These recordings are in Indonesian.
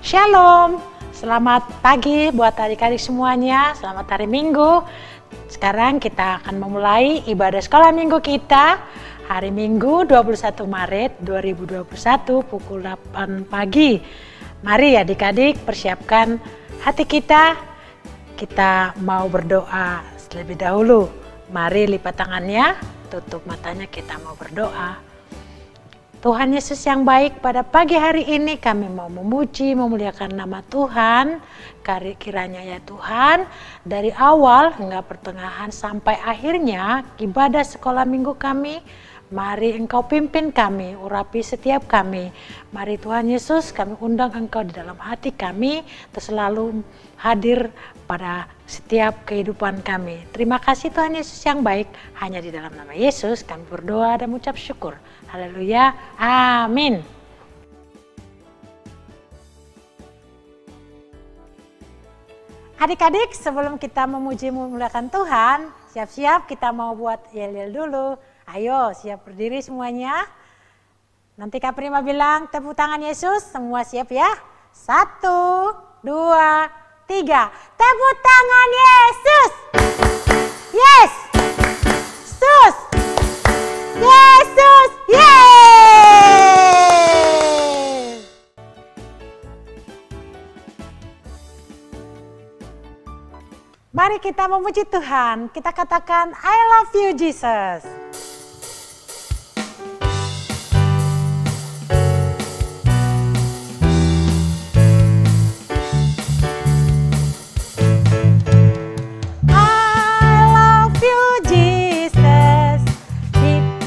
Shalom, selamat pagi buat adik-adik semuanya, selamat hari Minggu. Sekarang kita akan memulai ibadah sekolah minggu kita hari Minggu 21 Maret 2021 pukul 8 pagi. Mari adik-adik persiapkan hati kita mau berdoa terlebih dahulu. Mari lipat tangannya, tutup matanya, kita mau berdoa. Tuhan Yesus yang baik, pada pagi hari ini kami mau memuji, memuliakan nama Tuhan. Kiranya ya Tuhan, dari awal hingga pertengahan sampai akhirnya ibadah sekolah minggu kami, mari Engkau pimpin kami, urapi setiap kami. Mari Tuhan Yesus, kami undang Engkau di dalam hati kami, terus selalu hadir pada setiap kehidupan kami. Terima kasih Tuhan Yesus yang baik, hanya di dalam nama Yesus kami berdoa dan mengucap syukur. Haleluya, amin. Adik-adik, sebelum kita memuji memuliakan Tuhan, siap-siap kita mau buat yel-yel dulu. Ayo, siap berdiri semuanya. Nanti Kak Prima bilang tepuk tangan Yesus, semua siap ya? 1, 2, 3. Tepuk tangan Yesus. Yes. Sus. Yesus. Yeay. Mari kita memuji Tuhan. Kita katakan I love you Jesus.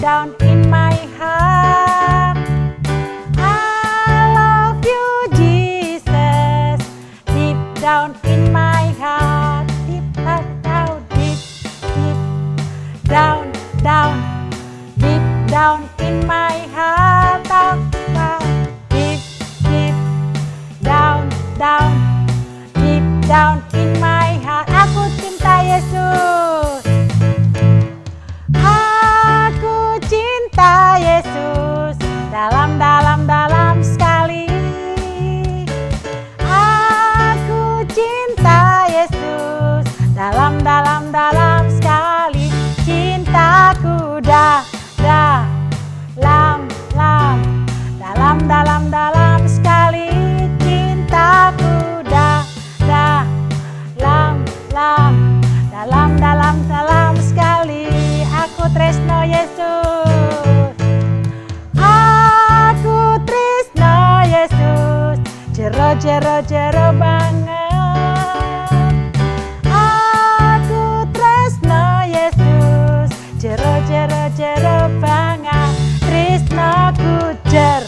Down in my heart, I love you Jesus. Deep down in my heart, deep down, deep down, deep down in my heart, deep down, deep down in my heart. Aku cinta Yesus. Yesus dalam sekali. Aku cinta Yesus dalam sekali. Cintaku dalam sekali. Cintaku dalam sekali. Aku tresno Yesus. Jero banget. Aku tresno Yesus. Jero banget. Tresnoku jero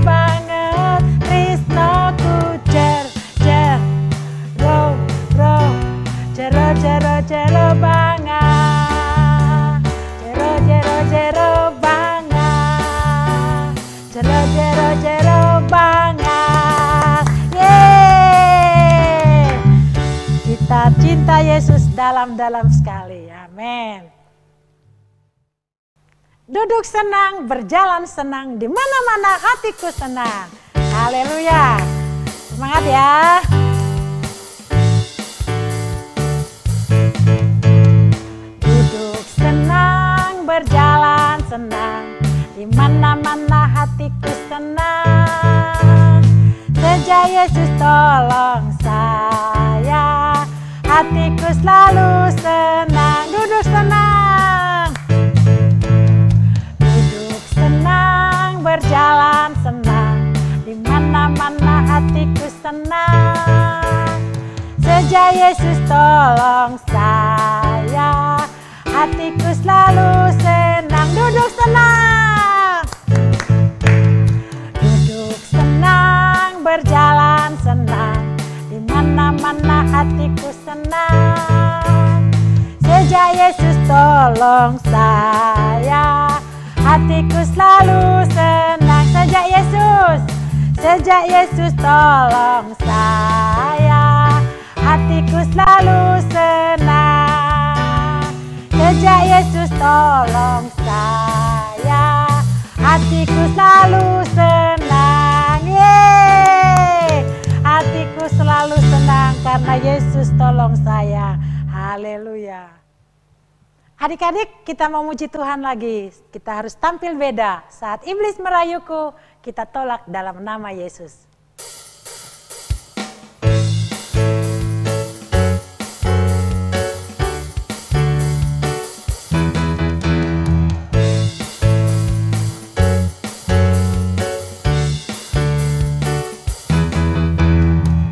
banget. Tresnoku jero banget. Jero banget. Jero banget. Yeay. Kita cinta Yesus dalam sekali. Amin. Duduk senang, berjalan senang, di mana-mana hatiku senang. Haleluya. Semangat ya. Duduk senang, berjalan senang, di mana-mana hatiku senang. Sejak Yesus tolong saya, hatiku selalu senang. Duduk senang. Duduk senang, berjalan senang, di mana-mana hatiku senang. Sejak Yesus tolong saya, hatiku selalu senang. Duduk senang. Duduk senang, berjalan senang, di mana-mana hatiku senang. Sejak Yesus tolong saya, hatiku selalu senang. Sejak Yesus tolong saya, hatiku selalu senang. Sejak Yesus tolong saya, hatiku selalu senang. Yeay, hatiku selalu senang karena Yesus tolong saya. Haleluya. Adik-adik, kita mau muji Tuhan lagi. Kita harus tampil beda. Saat iblis merayuku, kita tolak dalam nama Yesus.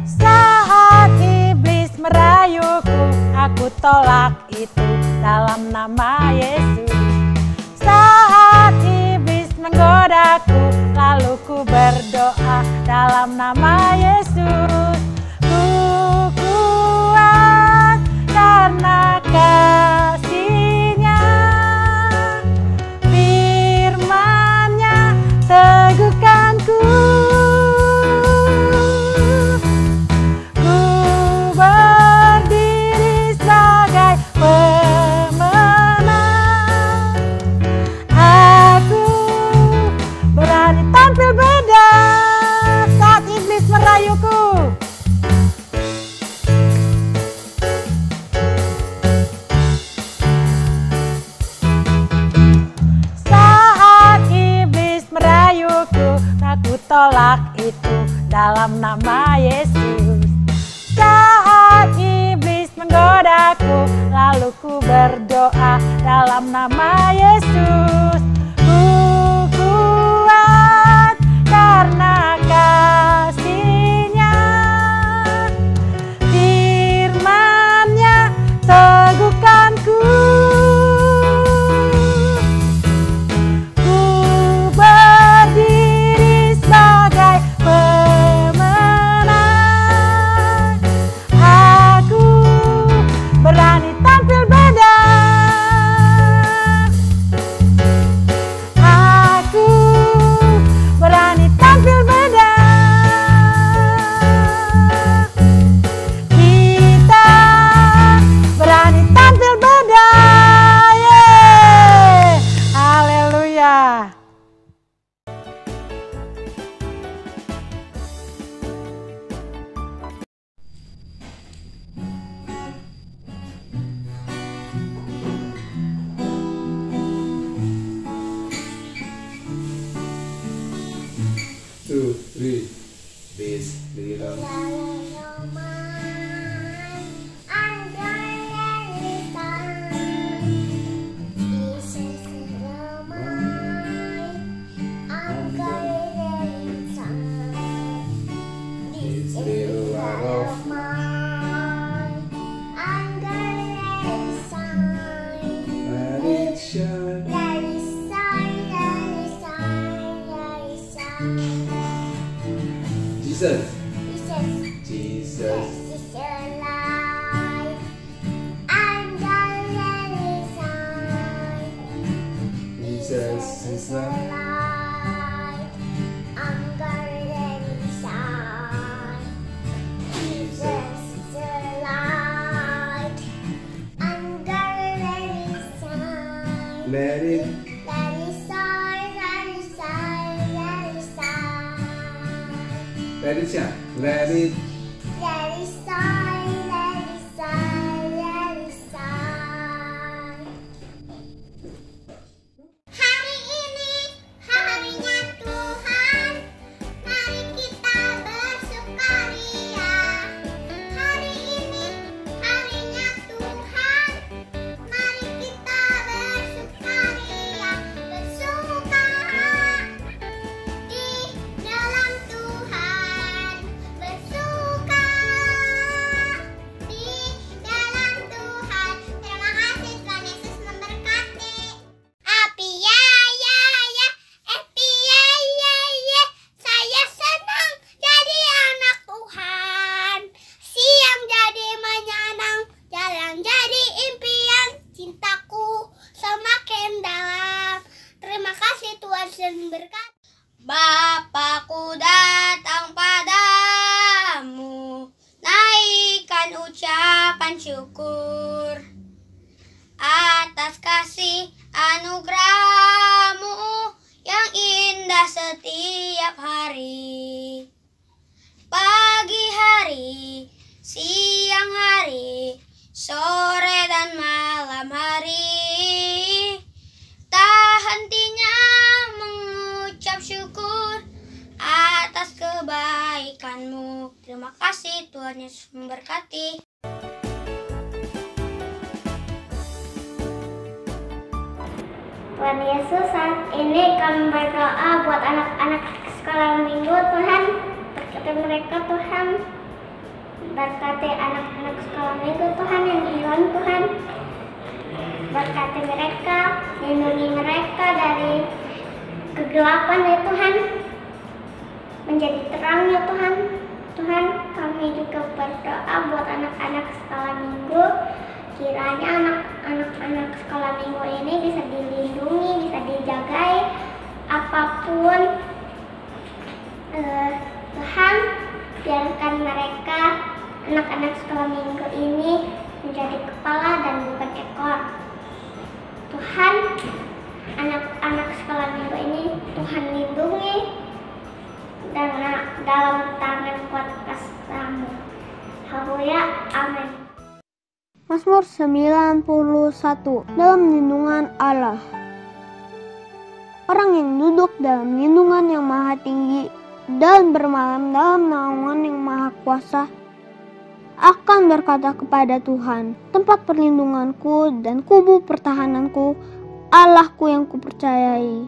Saat iblis merayuku, aku tolak itu dalam nama Yesus. Saat iblis menggodaku, lalu ku berdoa dalam nama Yesus. Ku kuat karena kasih-Nya, firman-Nya teguhkanku. Tolak itu dalam nama Yesus. Saat iblis menggodaku, lalu ku berdoa dalam nama Yesus. Ku kuat karena kasih-Nya, firman-Nya teguhkanku. Two, three. Bismillah. Jesus. Jesus. Jesus is alive. Under the sun. Jesus is alive. Under the sun. Jesus is alive. Under the sun. Let it. Let it shine. Let it. Let it shine, let it shine, let it shine. Hari ini harinya Tuhan, mari kita bersukaria. Hari ini harinya Tuhan, mari kita bersukaria. Bersuka di dalam Tuhan, bersuka di dalam Tuhan. Terima kasih, Tuhan Yesus memberkati. Api ya ya ya, api ya ya ya. Saya senang jadi anak Tuhan. Siang jadi menyenang, jalan jadi impian. Cintaku semakin dalam. Terima kasih, Tuhan Yesus memberkati. Bapakku datang padamu, naikkan ucapan syukur atas kasih anugerah-Mu yang sore dan malam hari. Tak hentinya mengucap syukur atas kebaikan-Mu. Terima kasih Tuhan Yesus memberkati. Tuhan Yesus, saat ini kami berdoa buat anak-anak sekolah minggu. Tuhan, berkati mereka Tuhan. Berkati anak-anak sekolah minggu Tuhan yang hilang Tuhan. Berkati mereka, lindungi mereka dari kegelapan ya Tuhan. Menjadi terang ya Tuhan. Tuhan, kami juga berdoa buat anak-anak sekolah minggu. Kiranya anak-anak sekolah minggu ini bisa dilindungi, bisa dijagai apapun. Tuhan, biarkan mereka, anak-anak sekolah minggu ini menjadi kepala dan bukan ekor. Tuhan, anak-anak sekolah minggu ini Tuhan lindungi dalam tangan kuat kasih-Mu. Haleluya, amin. Mazmur 91. Dalam lindungan Allah. Orang yang duduk dalam lindungan yang maha tinggi dan bermalam dalam naungan yang maha kuasa akan berkata kepada Tuhan, tempat perlindunganku dan kubu pertahananku, Allahku yang kupercayai.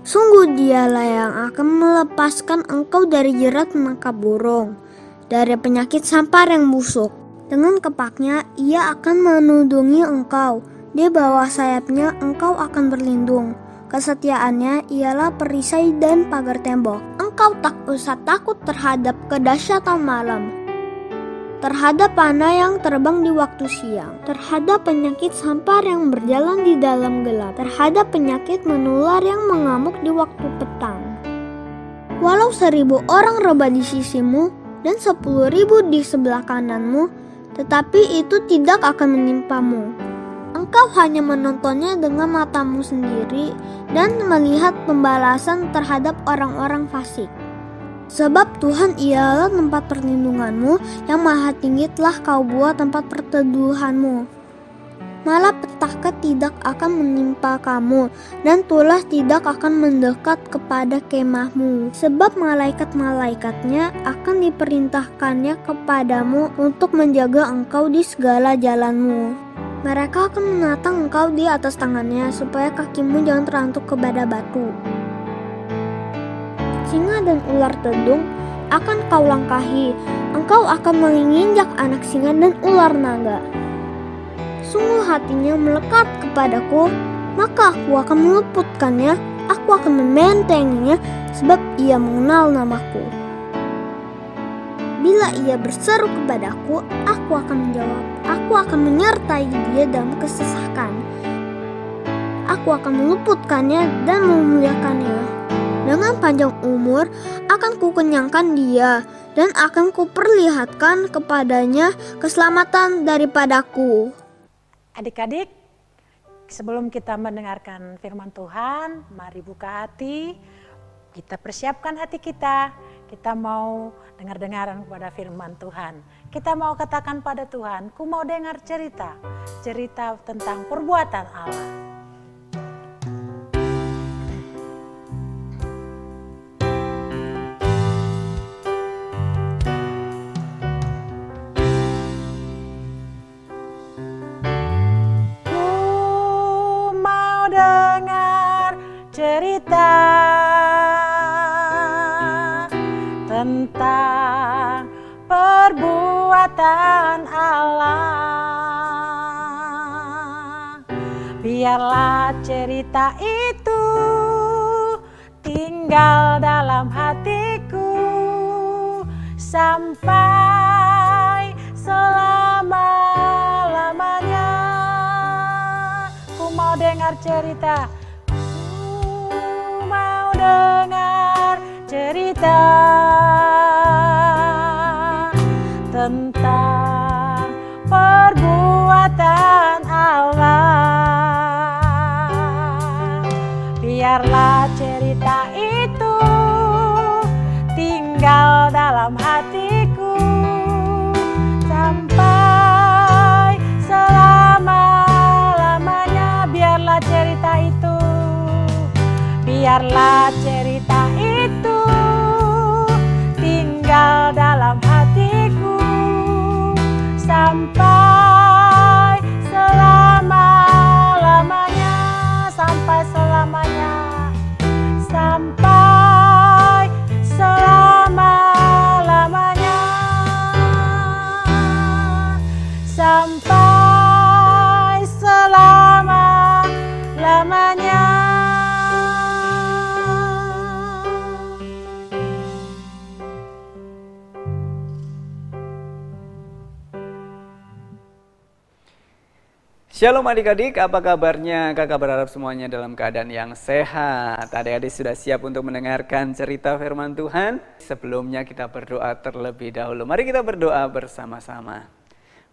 Sungguh Dialah yang akan melepaskan engkau dari jerat menangkap burung, dari penyakit sampar yang busuk. Dengan kepaknya ia akan menudungi engkau, di bawah sayapnya engkau akan berlindung. Kesetiaannya ialah perisai dan pagar tembok. Engkau tak usah takut terhadap kedahsyatan malam, terhadap panah yang terbang di waktu siang, terhadap penyakit sampar yang berjalan di dalam gelap, terhadap penyakit menular yang mengamuk di waktu petang. Walau 1000 orang rebah di sisimu dan 10.000 di sebelah kananmu, tetapi itu tidak akan menimpamu. Engkau hanya menontonnya dengan matamu sendiri dan melihat pembalasan terhadap orang-orang fasik. Sebab Tuhan ialah tempat perlindunganmu, yang maha tinggi telah kau buat tempat perteduhanmu. Malapetaka tidak akan menimpa kamu, dan tulah tidak akan mendekat kepada kemahmu. Sebab malaikat-malaikatnya akan diperintahkannya kepadamu untuk menjaga engkau di segala jalanmu. Mereka akan menatang engkau di atas tangannya, supaya kakimu jangan terantuk kepada batu. Singa dan ular tedung akan kau langkahi, engkau akan menginjak anak singa dan ular naga. Sungguh hatinya melekat kepadaku, maka aku akan meluputkannya, aku akan membentenginya, sebab ia mengenal namaku. Bila ia berseru kepadaku, aku akan menjawab, aku akan menyertai dia dalam kesesakan. Aku akan meluputkannya dan memuliakannya. Dengan panjang umur akan kukenyangkan dia, dan akan kuperlihatkan kepadanya keselamatan daripadaku. Adik-adik, sebelum kita mendengarkan firman Tuhan, mari buka hati, kita persiapkan hati kita. Kita mau dengar-dengaran kepada firman Tuhan. Kita mau katakan pada Tuhan, ku mau dengar cerita tentang perbuatan Allah. Cerita tentang perbuatan Allah. Biarlah cerita itu tinggal dalam hatiku sampai selama-lamanya. Ku mau dengar cerita, dengar cerita tentang perbuatan Allah. Biarlah cerita itu tinggal dalam hatiku sampai biarlah cerita itu tinggal dalam hatiku sampai selama-lamanya, sampai selamanya, sampai selama-lamanya, sampai selama-lamanya. Shalom adik-adik, apa kabarnya? Kakak berharap semuanya dalam keadaan yang sehat. Adik-adik sudah siap untuk mendengarkan cerita firman Tuhan? Sebelumnya kita berdoa terlebih dahulu. Mari kita berdoa bersama-sama.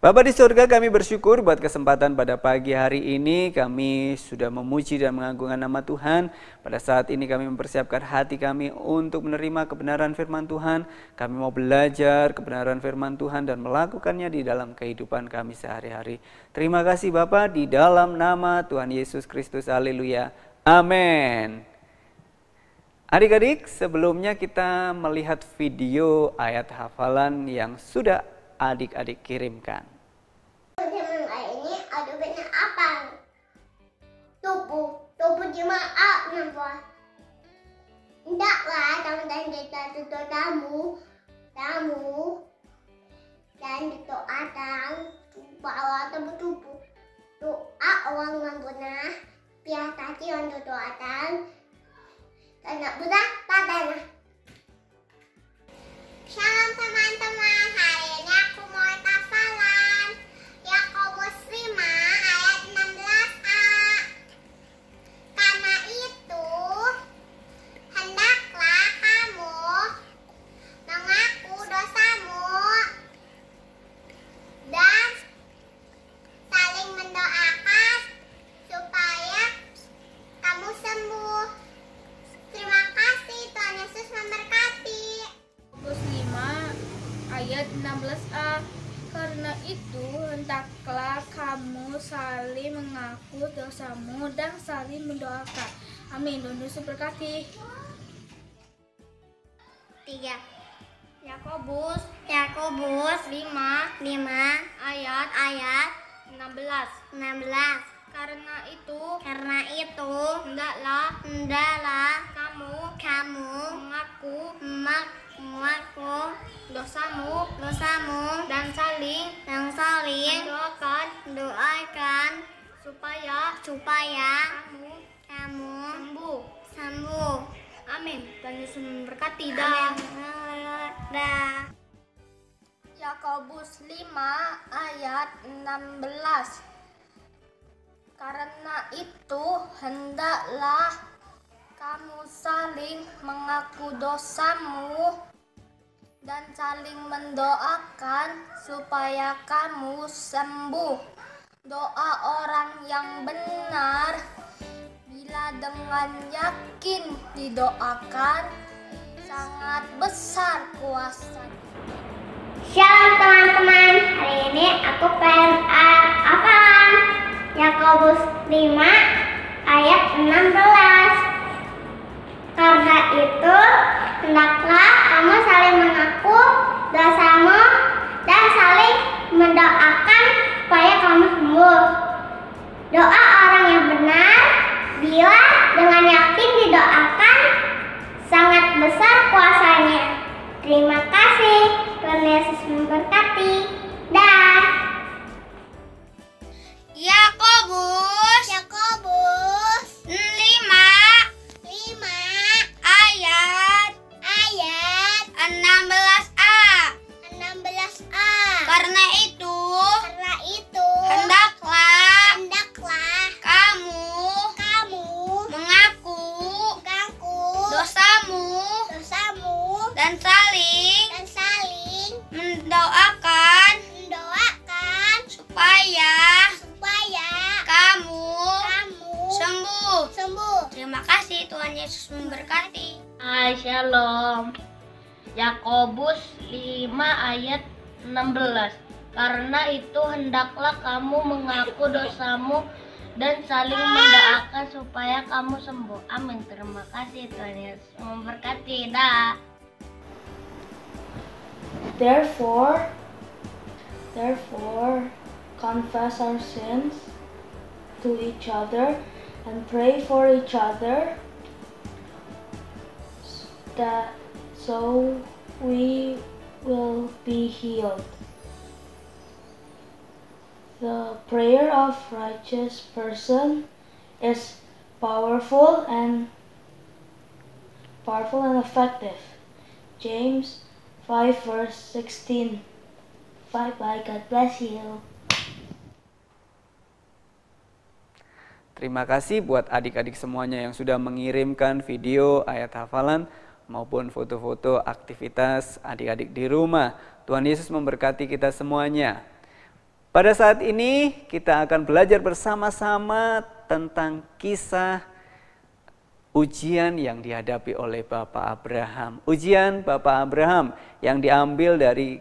Bapa di surga, kami bersyukur buat kesempatan pada pagi hari ini. Kami sudah memuji dan mengagungkan nama Tuhan. Pada saat ini kami mempersiapkan hati kami untuk menerima kebenaran firman Tuhan. Kami mau belajar kebenaran firman Tuhan dan melakukannya di dalam kehidupan kami sehari-hari. Terima kasih Bapa, di dalam nama Tuhan Yesus Kristus. Haleluya. Amin. Adik-adik, sebelumnya kita melihat video ayat hafalan yang sudah adik-adik kirimkan. Teman ini ada banyak apa? Tubuh jemaah nampak. Hendaklah teman-teman kita tutup tamu dan doakan bawa tubuh doa orang membuna pihak tadi untuk doakan karena budak tanah. Shalom teman-teman, hari ini aku mau hafalan Yakobus 5 ayat 16a. Karena itu, hendaklah kamu mengaku dosamu dan saling mendoakan supaya kamu sembuh. Terima kasih, Tuhan Yesus memberkati. Yakobus 5 ayat 16a. Karena itu hendaklah kamu saling mengaku dosamu dan saling mendoakan. Amin. Tuhan Yesus berkati. 3. Yakobus 5 ayat 16. Karena itu hendaklah kamu mengaku dosamu dan saling mendoakan supaya kamu sembuh. Amin. Tuhan Yesus memberkati. Dah. Yakobus 5 ayat 16. Karena itu hendaklah kamu saling mengaku dosamu dan saling mendoakan supaya kamu sembuh. Doa orang yang benar bila dengan yakin didoakan sangat besar kuasanya. Shalom teman-teman, hari ini aku pengen hafalan Yakobus 5 ayat 16. Karena itu hendaklah kamu saling mengaku dosamu dan saling mendoakan supaya kamu sembuh. Doa orang yang benar bila dengan yakin didoakan sangat besar kuasanya. Terima kasih, Tuhan Yesus memberkati. Dah. Yakobus 5 ayat 16a. Karena itu hendaklah kamu mengaku dosamu dan saling mendoakan supaya kamu sembuh. Terima kasih, Tuhan Yesus memberkati. Hai, shalom. Yakobus 5 ayat 16. Karena itu hendaklah kamu mengaku dosamu dan saling mendoakan supaya kamu sembuh. Amin. Terima kasih, Tuhan Yesus memberkati. Dah. Therefore, confess our sins to each other and pray for each other, that so we will be healed. The prayer of righteous person is powerful and effective. James 5 verse 16. Bye-bye. God bless you. Terima kasih buat adik-adik semuanya yang sudah mengirimkan video ayat hafalan maupun foto-foto aktivitas adik-adik di rumah. Tuhan Yesus memberkati kita semuanya. Pada saat ini kita akan belajar bersama-sama tentang kisah ujian yang dihadapi oleh Bapak Abraham. Ujian Bapak Abraham yang diambil dari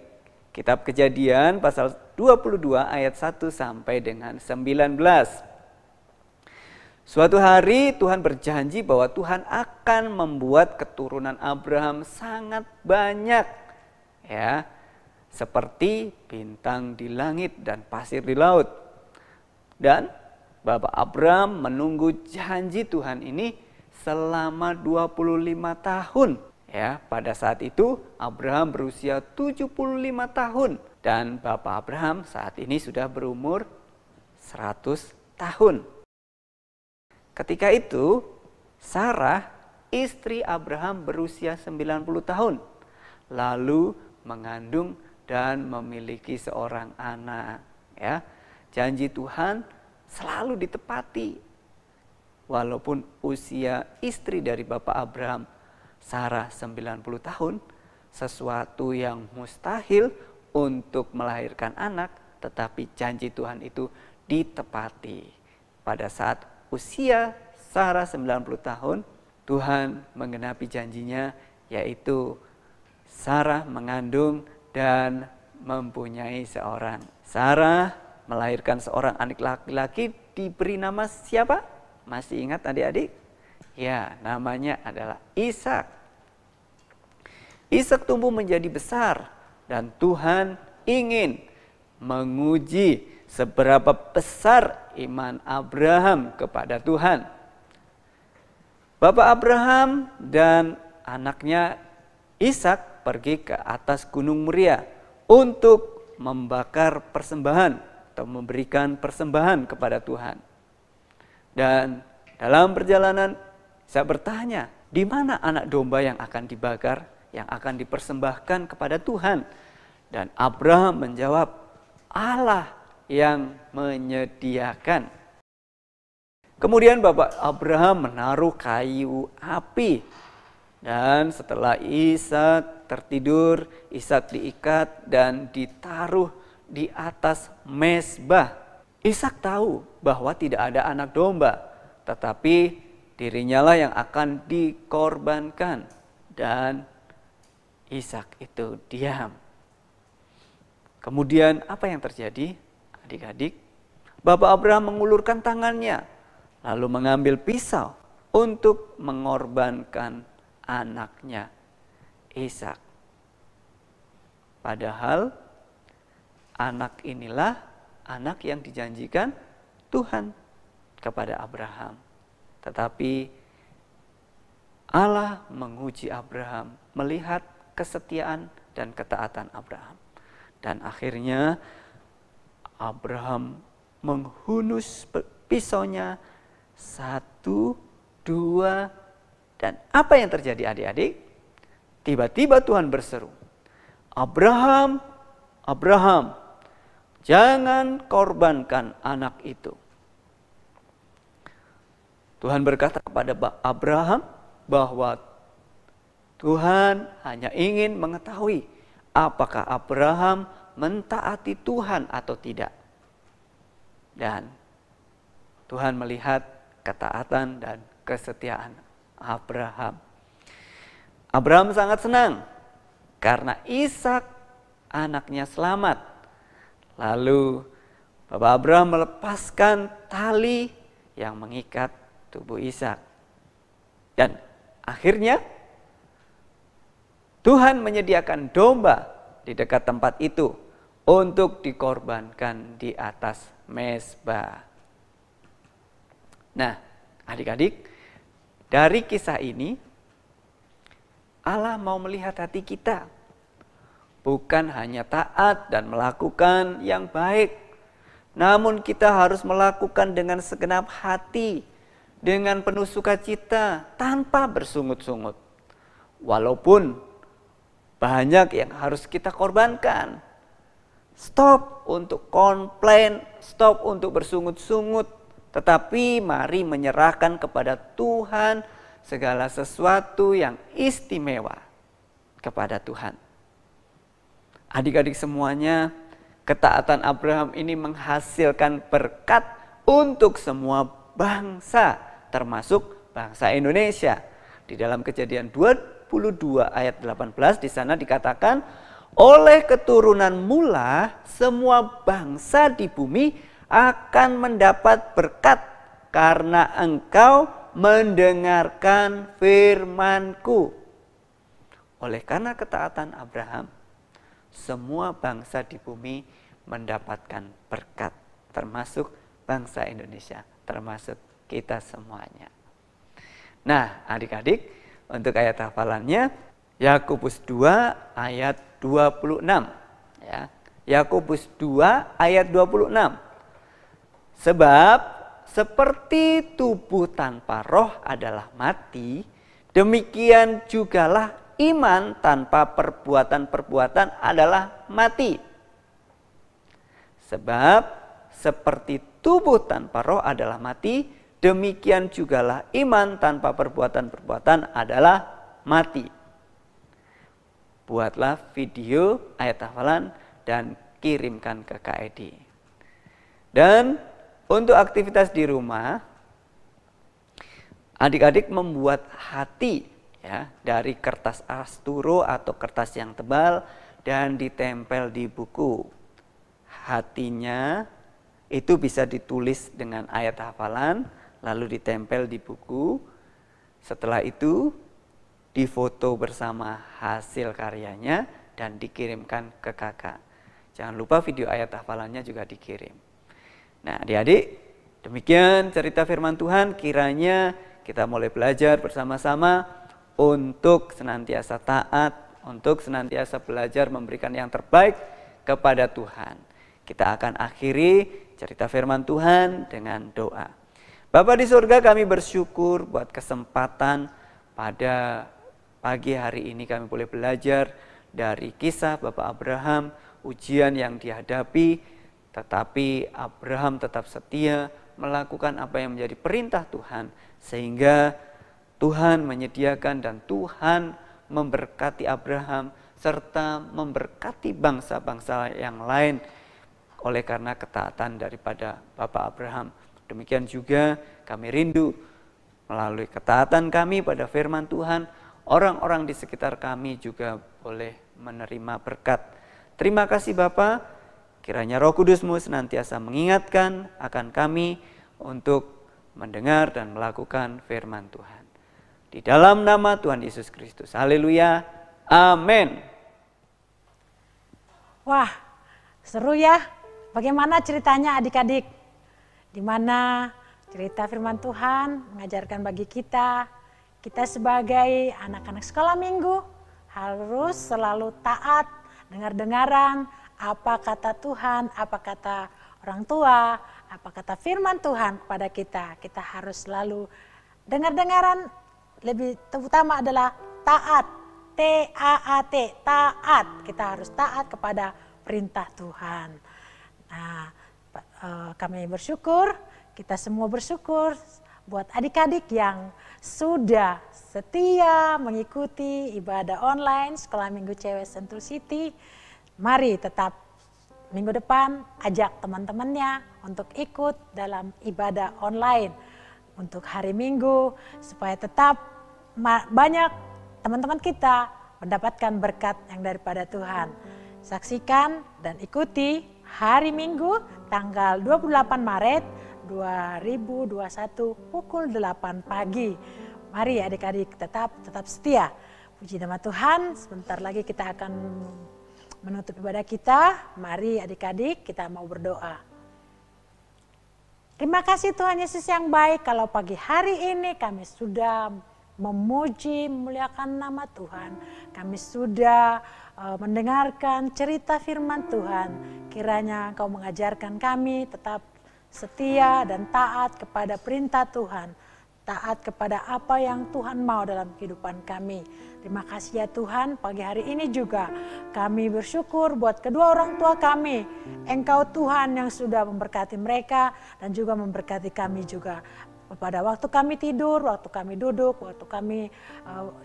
kitab Kejadian pasal 22 ayat 1 sampai dengan 19. Suatu hari Tuhan berjanji bahwa Tuhan akan membuat keturunan Abraham sangat banyak, ya, seperti bintang di langit dan pasir di laut. Dan Bapak Abraham menunggu janji Tuhan ini selama 25 tahun. Ya, pada saat itu Abraham berusia 75 tahun dan Bapak Abraham saat ini sudah berumur 100 tahun. Ketika itu Sarah, istri Abraham, berusia 90 tahun, lalu mengandung dan memiliki seorang anak. Ya, janji Tuhan selalu ditepati. Walaupun usia istri dari Bapak Abraham, Sarah, 90 tahun, sesuatu yang mustahil untuk melahirkan anak, tetapi janji Tuhan itu ditepati. Pada saat usia Sarah 90 tahun, Tuhan menggenapi janjinya, yaitu Sarah mengandung dan mempunyai seorang. Sarah melahirkan seorang anak laki-laki, diberi nama siapa? Masih ingat adik-adik? Ya, namanya adalah Ishak. Ishak tumbuh menjadi besar dan Tuhan ingin menguji seberapa besar iman Abraham kepada Tuhan. Bapak Abraham dan anaknya Ishak pergi ke atas Gunung Moria untuk membakar persembahan atau memberikan persembahan kepada Tuhan. Dan dalam perjalanan saya bertanya, di mana anak domba yang akan dibakar, yang akan dipersembahkan kepada Tuhan? Dan Abraham menjawab, Allah yang menyediakan. Kemudian Bapak Abraham menaruh kayu api. Dan setelah Ishak tertidur, Ishak diikat dan ditaruh di atas mezbah. Ishak tahu bahwa tidak ada anak domba, tetapi dirinya lah yang akan dikorbankan. Dan Ishak itu diam. Kemudian apa yang terjadi, adik-adik? Bapak Abraham mengulurkan tangannya, lalu mengambil pisau untuk mengorbankan anaknya Ishak. Padahal anak inilah anak yang dijanjikan Tuhan kepada Abraham. Tetapi Allah menguji Abraham, melihat kesetiaan dan ketaatan Abraham. Dan akhirnya Abraham menghunus pisaunya 1, 2, dan apa yang terjadi adik-adik? Tiba-tiba Tuhan berseru, Abraham, Abraham, jangan korbankan anak itu. Tuhan berkata kepada Abraham bahwa Tuhan hanya ingin mengetahui apakah Abraham mentaati Tuhan atau tidak. Dan Tuhan melihat ketaatan dan kesetiaan Abraham. Abraham sangat senang karena Ishak anaknya selamat. Lalu Bapak Abraham melepaskan tali yang mengikat tubuh Ishak. Dan akhirnya Tuhan menyediakan domba di dekat tempat itu untuk dikorbankan di atas mezbah. Nah, adik-adik, dari kisah ini Allah mau melihat hati kita. Bukan hanya taat dan melakukan yang baik, namun kita harus melakukan dengan segenap hati, dengan penuh sukacita, tanpa bersungut-sungut. Walaupun banyak yang harus kita korbankan. Stop untuk komplain, stop untuk bersungut-sungut, tetapi mari menyerahkan kepada Tuhan segala sesuatu yang istimewa kepada Tuhan. Adik-adik semuanya, ketaatan Abraham ini menghasilkan berkat untuk semua bangsa, termasuk bangsa Indonesia. Di dalam Kejadian 22 ayat 18 di sana dikatakan, oleh keturunanmu lah semua bangsa di bumi akan mendapat berkat karena engkau mendengarkan firman-Ku. Oleh karena ketaatan Abraham, semua bangsa di bumi mendapatkan berkat, termasuk bangsa Indonesia, termasuk kita semuanya. Nah, adik-adik, untuk ayat hafalannya Yakobus 2 ayat 26 ya. Yakobus 2 ayat 26. Sebab seperti tubuh tanpa roh adalah mati, demikian jugalah iman tanpa perbuatan-perbuatan adalah mati. Sebab seperti tubuh tanpa roh adalah mati, demikian jugalah iman tanpa perbuatan-perbuatan adalah mati. Buatlah video ayat hafalan dan kirimkan ke KED. Dan untuk aktivitas di rumah, adik-adik membuat hati ya dari kertas asturo atau kertas yang tebal dan ditempel di buku. Hatinya itu bisa ditulis dengan ayat hafalan lalu ditempel di buku. Setelah itu difoto bersama hasil karyanya dan dikirimkan ke kakak. Jangan lupa video ayat hafalannya juga dikirim. Nah, adik-adik, demikian cerita firman Tuhan. Kiranya kita mulai belajar bersama-sama untuk senantiasa taat, untuk senantiasa belajar memberikan yang terbaik kepada Tuhan. Kita akan akhiri cerita firman Tuhan dengan doa. Bapa di surga, kami bersyukur buat kesempatan pada pagi hari ini kami boleh belajar dari kisah Bapak Abraham, ujian yang dihadapi, tetapi Abraham tetap setia melakukan apa yang menjadi perintah Tuhan, sehingga Tuhan menyediakan dan Tuhan memberkati Abraham serta memberkati bangsa-bangsa yang lain oleh karena ketaatan daripada Bapak Abraham. Demikian juga kami rindu melalui ketaatan kami pada firman Tuhan, orang-orang di sekitar kami juga boleh menerima berkat. Terima kasih Bapa, kiranya Roh Kudus-Mu senantiasa mengingatkan akan kami untuk mendengar dan melakukan firman Tuhan. Di dalam nama Tuhan Yesus Kristus. Haleluya. Amin. Wah, seru ya. Bagaimana ceritanya adik-adik? Di mana cerita firman Tuhan mengajarkan bagi kita sebagai anak-anak sekolah minggu harus selalu taat, dengar-dengaran apa kata Tuhan, apa kata orang tua, apa kata firman Tuhan kepada kita. Kita harus selalu dengar-dengaran, lebih terutama adalah taat, T-A-A-T, taat. Kita harus taat kepada perintah Tuhan. Nah, kami bersyukur, kita semua bersyukur buat adik-adik yang sudah setia mengikuti ibadah online Sekolah Minggu Cewek Sentul City. Mari tetap minggu depan ajak teman-temannya untuk ikut dalam ibadah online untuk hari Minggu supaya tetap banyak teman-teman kita mendapatkan berkat yang daripada Tuhan. Saksikan dan ikuti hari Minggu tanggal 28 Maret 2021 pukul 8 pagi. Mari adik-adik tetap setia. Puji nama Tuhan, sebentar lagi kita akan menutup ibadah kita. Mari adik-adik kita mau berdoa. Terima kasih Tuhan Yesus yang baik, kalau pagi hari ini kami sudah memuji, memuliakan nama Tuhan. Kami sudah mendengarkan cerita firman Tuhan. Kiranya Engkau mengajarkan kami tetap setia dan taat kepada perintah Tuhan. Taat kepada apa yang Tuhan mau dalam kehidupan kami. Terima kasih ya Tuhan, pagi hari ini juga kami bersyukur buat kedua orang tua kami. Engkau Tuhan yang sudah memberkati mereka dan juga memberkati kami juga. Pada waktu kami tidur, waktu kami duduk, waktu kami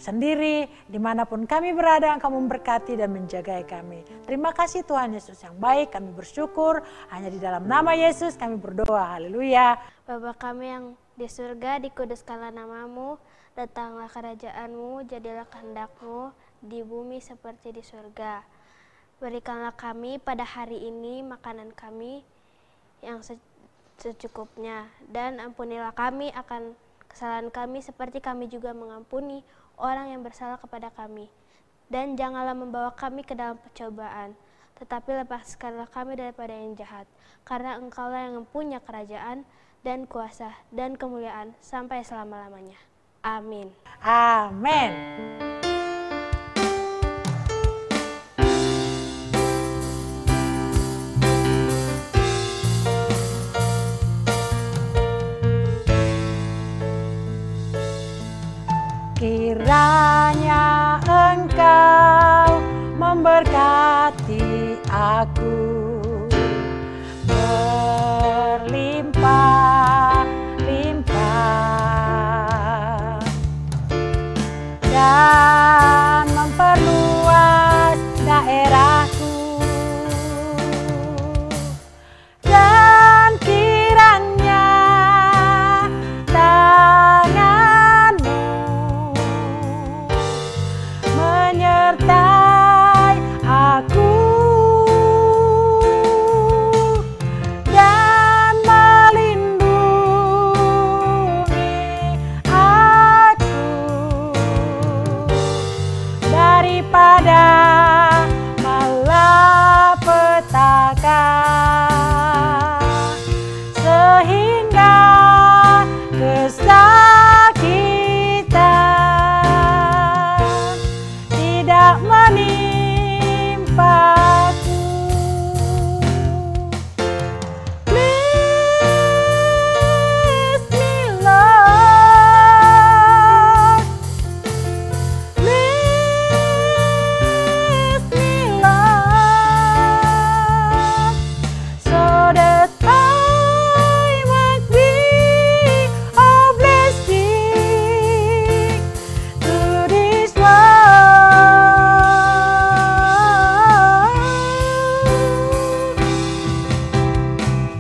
sendiri, dimanapun kami berada, Engkau memberkati dan menjagai kami. Terima kasih Tuhan Yesus yang baik, kami bersyukur. Hanya di dalam nama Yesus kami berdoa, haleluya. Bapa kami yang di surga, dikuduskanlah namamu, datanglah kerajaanmu, jadilah kehendak-Mu di bumi seperti di surga. Berikanlah kami pada hari ini makanan kami yang secukupnya, dan ampunilah kami akan kesalahan kami seperti kami juga mengampuni orang yang bersalah kepada kami. Dan janganlah membawa kami ke dalam percobaan, tetapi lepaskanlah kami daripada yang jahat, karena Engkaulah yang mempunyai kerajaan dan kuasa dan kemuliaan sampai selama-lamanya. Amin. Amin. Kiranya Engkau memberkati aku berlimpah-limpah dan memperluas daerahku, dan kiranya tangan-Mu menyertai aku dan melindungi aku daripada malapetaka, sehingga kesakitan tidak menimpaku. Bless me Lord, bless me Lord, so that I might be a blessing to this world.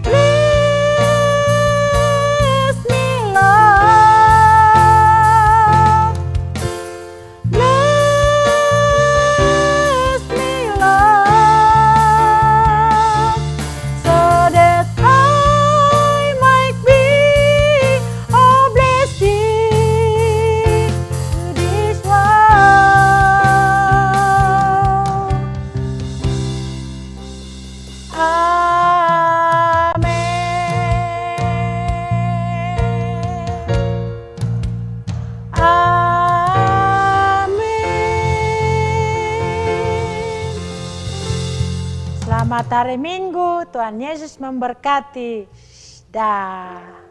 Bless me Lord, bless me Lord, so that I might be a blessing to this world. Amin. Selamat hari Minggu, Tuhan Yesus memberkati. Dah.